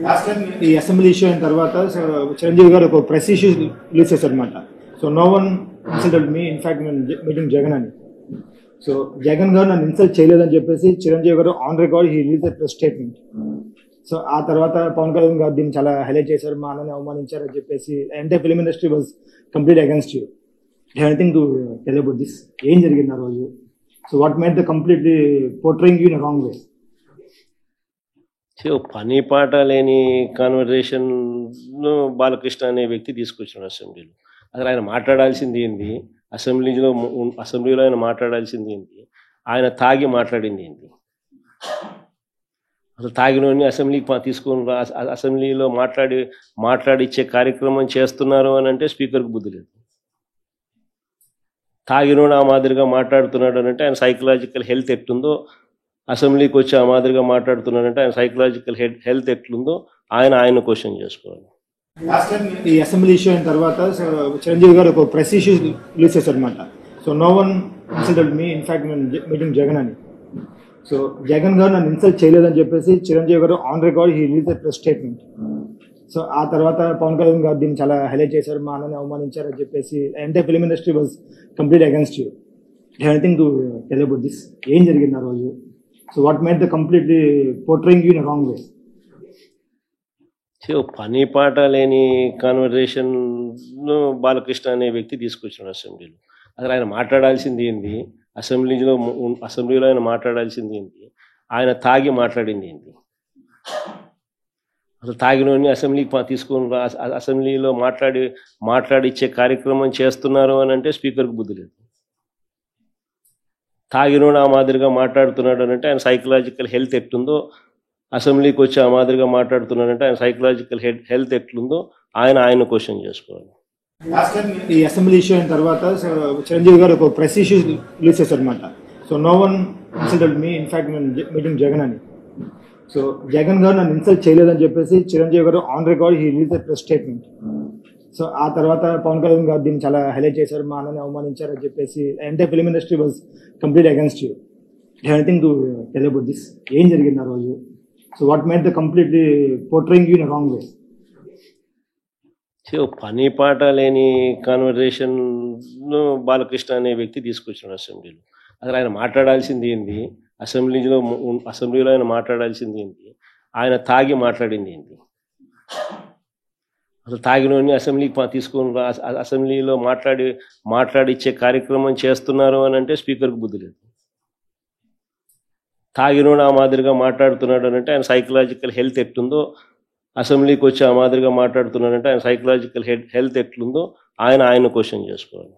Last time ఈ assembly issue అయిన తర్వాత చిరంజీవి గారు ఒక ప్రెస్ ఇష్యూ రిలీజ్ చేశారనమాట. So no one insulted me, in fact నేను మీటింగ్ జగన్ అని. సో జగన్ గారు నన్ను ఇన్సల్ట్ చేయలేదని చెప్పేసి చిరంజీవి గారు on record he release the press statement. So ఆ తర్వాత పవన్ కళ్యాణ్ గారు దీన్ని చాలా హైలైట్ చేశారు, మా అన్నని అవమానించారు అని చెప్పేసి entire film industry was complete against you. Anything to tell about this? ఏం జరిగింది ఆ రోజు? So what made the completely portraying you in wrong way? పని పాట లేని కాన్వర్జేషన్ బాలకృష్ణ అనే వ్యక్తి తీసుకొచ్చాడు అసెంబ్లీలో. అసలు ఆయన మాట్లాడాల్సింది ఏంది? అసెంబ్లీలో ఆయన మాట్లాడాల్సింది ఏంది? ఆయన తాగి మాట్లాడింది ఏంది? అసలు తాగినోని అసెంబ్లీకి తీసుకొని అసెంబ్లీలో మాట్లాడిచ్చే కార్యక్రమం చేస్తున్నారు అని అంటే స్పీకర్కి బుద్ధి లేదు. తాగినోడు ఆ మాదిరిగా మాట్లాడుతున్నాడు అని అంటే ఆయన సైకలాజికల్ హెల్త్ ఎట్లుందో, అసెంబ్లీకి వచ్చి ఆ మాదిరిగా మాట్లాడుతున్నాడంటే ఆయన సైకలాజికల్ హెల్త్ ఎట్లుందో ఆయన క్వశ్చన్ చేసుకోవాలి. లాస్ట్ టైం ఈ అసెంబ్లీ ఇష్యూ అయిన తర్వాత చిరంజీవి గారు ఒక ప్రెస్ ఇష్యూ రిలీజ్ చేశారనమాట. So no one insulted me, in fact నేను మీటింగ్ జగన్ అని. సో జగన్ గారు నన్ను ఇన్సల్ట్ చేయలేదని చెప్పేసి చిరంజీవి గారు on record he release the press statement. So ఆ తర్వాత పవన్ కళ్యాణ్ గారు దీన్ని చాలా హైలైట్ చేశారు, మా అన్నని అవమానించారు అని చెప్పేసి entire film industry was complete against you. Anything to tell about this? ఏం జరిగింది ఆ రోజు? So what made the completely portraying you in wrong way? పని పాట లేని కాన్వర్జేషన్ బాలకృష్ణ అనే వ్యక్తి తీసుకొచ్చాడు అసెంబ్లీలో. అసలు ఆయన మాట్లాడాల్సింది ఏంది? అసెంబ్లీలో ఆయన మాట్లాడాల్సింది ఏంది? ఆయన తాగి మాట్లాడింది ఏంది? అసలు తాగినోని అసెంబ్లీకి తీసుకొని అసెంబ్లీలో మాట్లాడిచ్చే కార్యక్రమం చేస్తున్నారు అని అంటే స్పీకర్కి బుద్ధి లేదు. తాగినోడు ఆ మాదిరిగా మాట్లాడుతున్నాడు అని అంటే ఆయన సైకలాజికల్ హెల్త్ ఎట్లుందో, అసెంబ్లీకి వచ్చి ఆ మాదిరిగా మాట్లాడుతున్నాడంటే ఆయన సైకలాజికల్ హెల్త్ ఎట్లుందో ఆయన క్వశ్చన్ చేసుకోవాలి. లాస్ట్ టైం ఈ అసెంబ్లీ ఇష్యూ అయిన తర్వాత చిరంజీవి గారు ఒక ప్రెస్ ఇష్యూ రిలీజ్ చేశారనమాట. So no one insulted me, in fact నేను మీటింగ్ జగన్ అని. సో జగన్ గారు నన్ను ఇన్సల్ట్ చేయలేదని చెప్పేసి చిరంజీవి గారు on record he release the press statement. So ఆ తర్వాత పవన్ కళ్యాణ్ గారు దీన్ని చాలా హైలైట్ చేశారు, మా అన్నని అవమానించారు అని చెప్పేసి entire film industry was complete against you. Anything to tell about this? ఏం జరిగింది ఆ రోజు? So what made the completely portraying you in wrong way? పని పాట లేని కాన్వర్జేషన్ బాలకృష్ణ అనే వ్యక్తి తీసుకొచ్చాడు అసెంబ్లీలో. అసలు ఆయన మాట్లాడాల్సింది ఏంది? అసెంబ్లీలో ఆయన మాట్లాడాల్సింది ఏంది? ఆయన తాగి మాట్లాడింది ఏంది? అసలు తాగినోని అసెంబ్లీకి తీసుకొని అసెంబ్లీలో మాట్లాడిచ్చే కార్యక్రమం చేస్తున్నారు అని అంటే స్పీకర్కి బుద్ధి లేదు. తాగినోడు ఆ మాదిరిగా మాట్లాడుతున్నాడు అని అంటే ఆయన సైకలాజికల్ హెల్త్ ఎట్లుందో, అసెంబ్లీకి వచ్చి ఆ మాదిరిగా మాట్లాడుతున్నాడంటే ఆయన సైకలాజికల్ హెల్త్ ఎట్లుందో ఆయన క్వశ్చన్ చేసుకోవాలి.